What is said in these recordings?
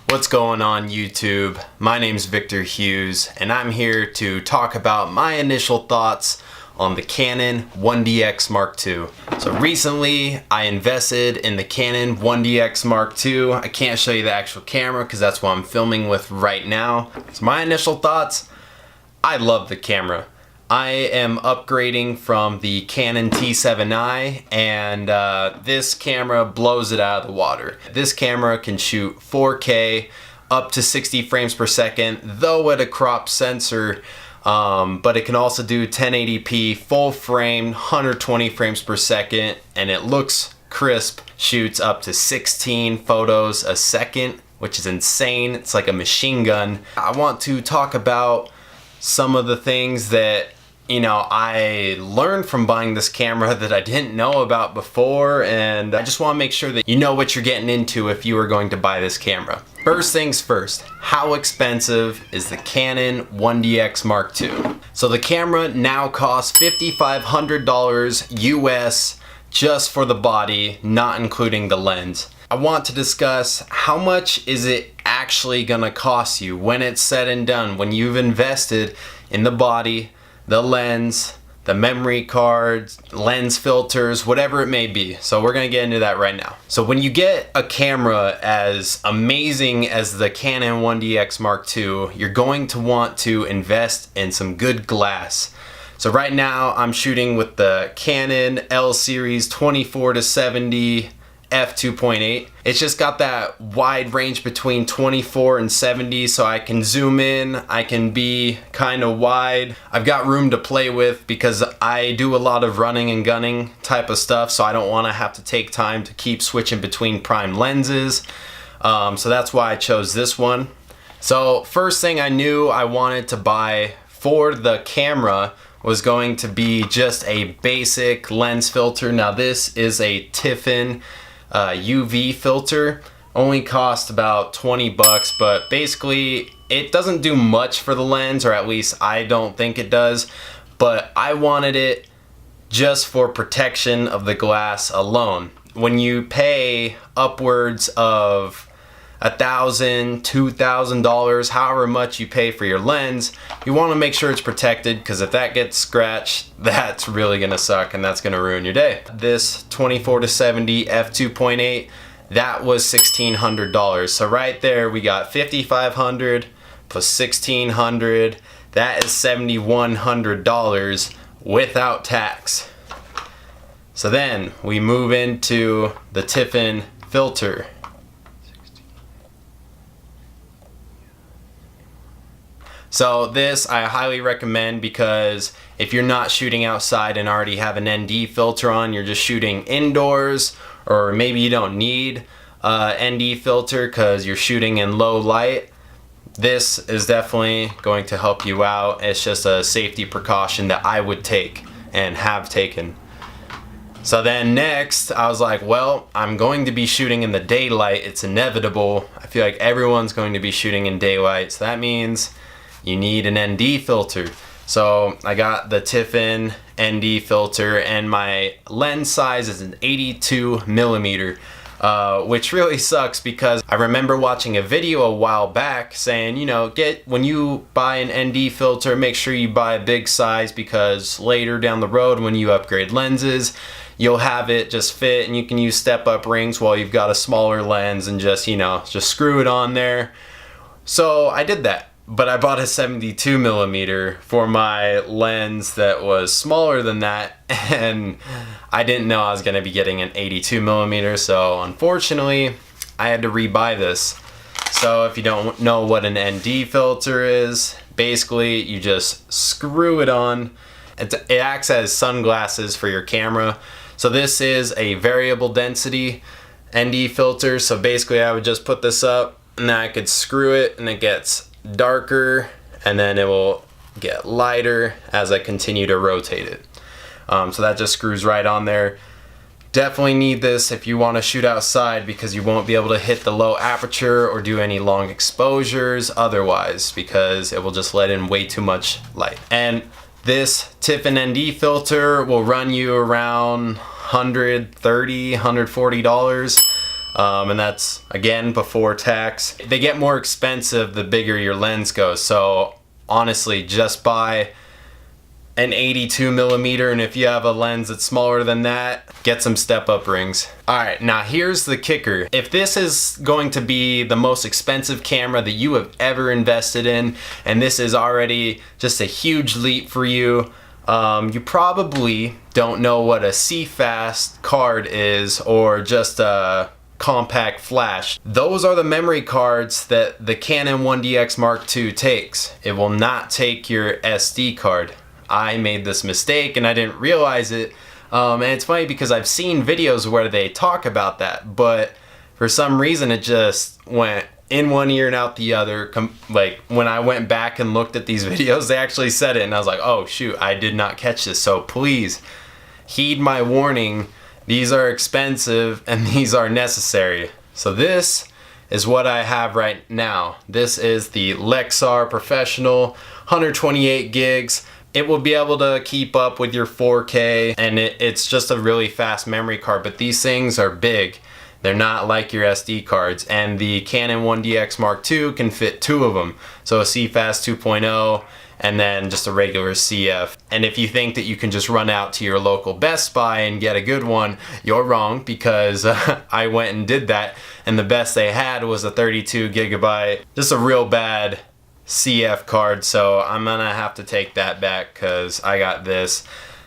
What's going on YouTube? My name's Victor Hughes and I'm here to talk about my initial thoughts on the Canon 1DX Mark II. So recently I invested in the Canon 1DX Mark II. I can't show you the actual camera because that's what I'm filming with right now. So my initial thoughts, I love the camera. I am upgrading from the Canon T7i and this camera blows it out of the water. This camera can shoot 4K up to 60 frames per second, though at a crop sensor, but it can also do 1080p full frame, 120 frames per second, and it looks crisp, shoots up to 16 photos a second, which is insane. It's like a machine gun. I want to talk about some of the things that I learned from buying this camera that I didn't know about before, and I just want to make sure that you know what you're getting into if you are going to buy this camera. First things first, how expensive is the Canon 1DX Mark II? So the camera now costs $5,500 US just for the body, not including the lens. I want to discuss how much is it actually gonna cost you when it's said and done, when you've invested in the body, the lens, the memory cards, lens filters, whatever it may be. So we're gonna get into that right now. So when you get a camera as amazing as the Canon 1DX Mark II, you're going to want to invest in some good glass. So right now I'm shooting with the Canon L series 24-70 f2.8. It's just got that wide range between 24 and 70, so I can zoom in, I can be kind of wide. I've got room to play with because I do a lot of running and gunning type of stuff, so I don't want to have to take time to keep switching between prime lenses. So that's why I chose this one. So first thing I knew I wanted to buy for the camera was going to be just a basic lens filter. Now this is a Tiffin UV filter, only cost about 20 bucks, but basically it doesn't do much for the lens, or at least I don't think it does, but I wanted it just for protection of the glass alone. When you pay upwards of $1,000, $2,000, however much you pay for your lens, you want to make sure it's protected, because if that gets scratched, that's really gonna suck and that's gonna ruin your day. This 24-70 f2.8, that was $1,600. So right there we got $5,500 plus $1,600. That is $7,100 without tax. So then we move into the Tiffin filter. So this I highly recommend, because if you're not shooting outside and already have an ND filter on, you're just shooting indoors, or maybe you don't need a ND filter because you're shooting in low light, this is definitely going to help you out. It's just a safety precaution that I would take and have taken. So then next I was like, well, I'm going to be shooting in the daylight. It's inevitable. I feel like everyone's going to be shooting in daylight, so that means you need an ND filter. So I got the Tiffin ND filter, and my lens size is an 82 millimeter, which really sucks because I remember watching a video a while back saying, when you buy an ND filter, make sure you buy a big size, because later down the road when you upgrade lenses, you'll have it just fit and you can use step-up rings while you've got a smaller lens and just screw it on there. So I did that. But I bought a 72 millimeter for my lens that was smaller than that, and I didn't know I was going to be getting an 82 millimeter, so unfortunately I had to rebuy this. So if you don't know what an ND filter is, basically you just screw it on. It acts as sunglasses for your camera. So this is a variable density ND filter, so basically I would just put this up and then I could screw it and it gets darker, and then it will get lighter as I continue to rotate it. So that just screws right on there. Definitely need this if you want to shoot outside, because you won't be able to hit the low aperture or do any long exposures otherwise, because it will just let in way too much light. And this Tiffin ND filter will run you around $130, $140. And that's again before tax. They get more expensive the bigger your lens goes, so honestly just buy an 82 millimeter, and if you have a lens that's smaller than that, get some step-up rings. Alright, now here's the kicker. If this is going to be the most expensive camera that you have ever invested in, and this is already just a huge leap for you, you probably don't know what a Cfast card is, or just a compact flash. Those are the memory cards that the Canon 1DX Mark II takes. It will not take your SD card. I made this mistake and I didn't realize it, and it's funny because I've seen videos where they talk about that, but for some reason it just went in one ear and out the other. Like when I went back and looked at these videos, they actually said it and I was like, oh shoot, I did not catch this. So please heed my warning. These are expensive and these are necessary. So this is what I have right now. This is the Lexar Professional 128 gigs. It will be able to keep up with your 4K, and it's just a really fast memory card, but these things are big. They're not like your SD cards, and the Canon 1DX Mark II can fit 2 of them. So a Cfast 2.0 and then just a regular CF. And if you think that you can just run out to your local Best Buy and get a good one, you're wrong, because I went and did that, and the best they had was a 32 gigabyte, just a real bad CF card, so I'm gonna have to take that back because I got this.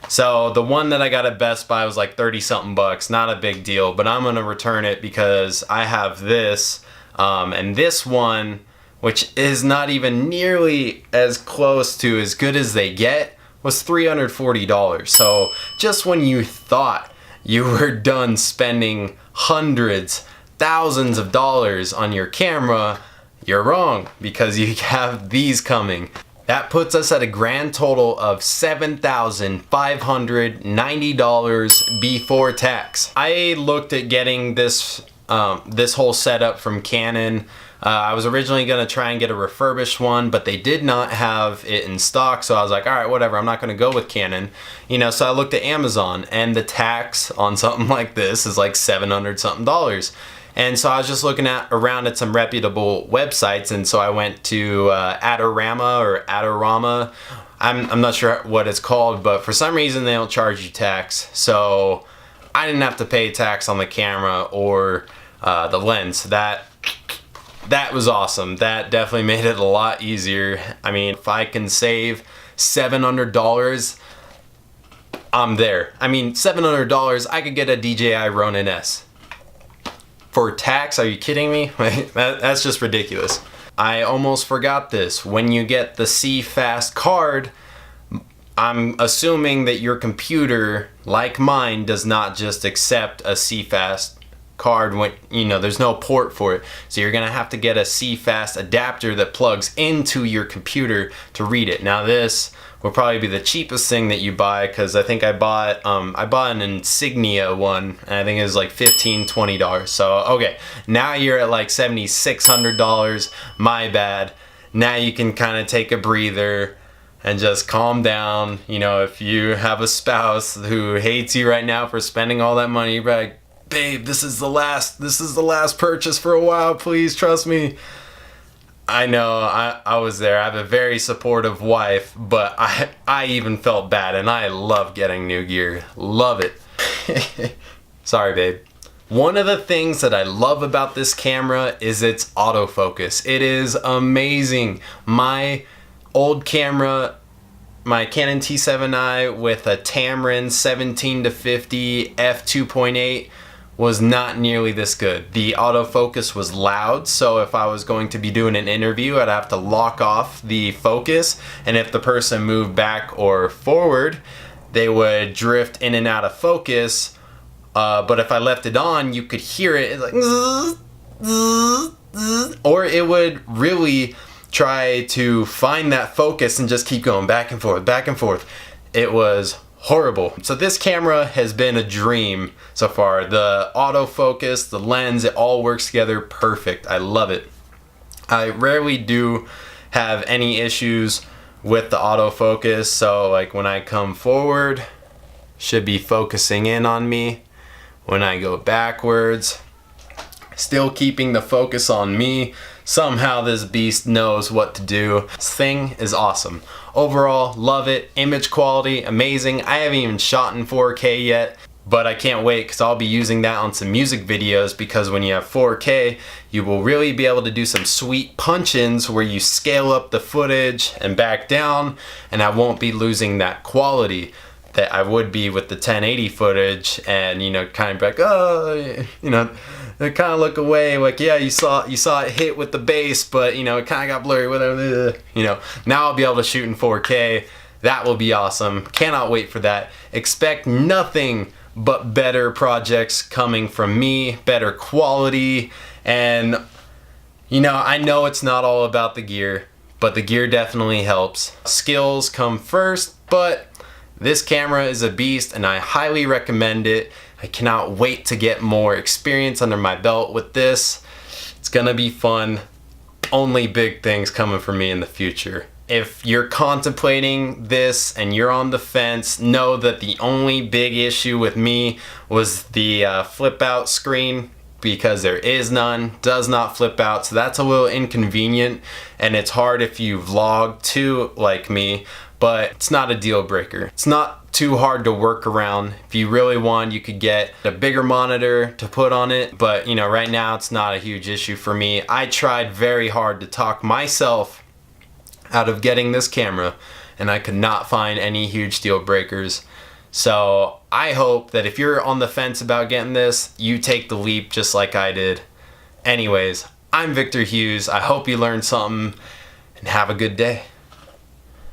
So the one that I got at Best Buy was like 30 something bucks, not a big deal, but I'm gonna return it because I have this, and this one, which is not even nearly as close to as good as they get, was $340. So just when you thought you were done spending hundreds, thousands of dollars on your camera, you're wrong, because you have these coming. That puts us at a grand total of $7,590 before tax. I looked at getting this this whole setup from Canon. I was originally gonna try and get a refurbished one, but they did not have it in stock, so I was like, all right, whatever, I'm not gonna go with Canon. You know, so I looked at Amazon, and the tax on something like this is like $700 something. And so I was just looking around at some reputable websites, and so I went to Adorama. I'm not sure what it's called, but for some reason they don't charge you tax. So I didn't have to pay tax on the camera or the lens. That was awesome. That definitely made it a lot easier. I mean, if I can save $700, I'm there. I mean, $700, I could get a DJI Ronin S. For tax, are you kidding me? That's just ridiculous. I almost forgot this. When you get the Cfast card, I'm assuming that your computer, like mine, does not just accept a Cfast card when, you know, there's no port for it. So you're gonna have to get a Cfast adapter that plugs into your computer to read it. Now this will probably be the cheapest thing that you buy, because I think I bought an Insignia one, and I think it was like $15-20. So okay, now you're at like $7,600. My bad. Now you can kind of take a breather and just calm down. You know, if you have a spouse who hates you right now for spending all that money, you're like, babe, this is the last purchase for a while, please trust me. I know, I was there. I have a very supportive wife, but I even felt bad, and I love getting new gear. Love it. Sorry, babe. One of the things that I love about this camera is its autofocus. It is amazing. My old camera, my Canon T7i with a Tamron 17-50 f2.8, was not nearly this good. The autofocus was loud, so if I was going to be doing an interview, I'd have to lock off the focus, and if the person moved back or forward, they would drift in and out of focus. But if I left it on, you could hear it like, or it would really try to find that focus and just keep going back and forth, back and forth. It was horrible. So this camera has been a dream so far. The autofocus, the lens, it all works together perfect. I love it. I rarely do have any issues with the autofocus, so like when I come forward, should be focusing in on me. When I go backwards, Still keeping the focus on me. Somehow this beast knows what to do. This thing is awesome. Overall, love it. Image quality, amazing. I haven't even shot in 4K yet, but I can't wait because I'll be using that on some music videos, because when you have 4K, you will really be able to do some sweet punch-ins where you scale up the footage and back down, and I won't be losing that quality that I would be with the 1080 footage, and kind of be like, oh, they kind of look away, like, yeah, you saw it hit with the bass, but it kind of got blurry, whatever. Now I'll be able to shoot in 4K. That will be awesome. Cannot wait for that. Expect nothing but better projects coming from me, better quality, and I know it's not all about the gear, but the gear definitely helps. Skills come first, but this camera is a beast and I highly recommend it. I cannot wait to get more experience under my belt with this. It's gonna be fun. Only big things coming for me in the future. If you're contemplating this and you're on the fence, know that the only big issue with me was the flip out screen, because there is none, does not flip out, so that's a little inconvenient, and it's hard if you vlog too, like me, but it's not a deal breaker. It's not too hard to work around. If you really want, you could get a bigger monitor to put on it, but right now it's not a huge issue for me. I tried very hard to talk myself out of getting this camera, and I could not find any huge deal breakers. So I hope that if you're on the fence about getting this, you take the leap just like I did. Anyways, I'm Victor Hughes. I hope you learned something, and have a good day.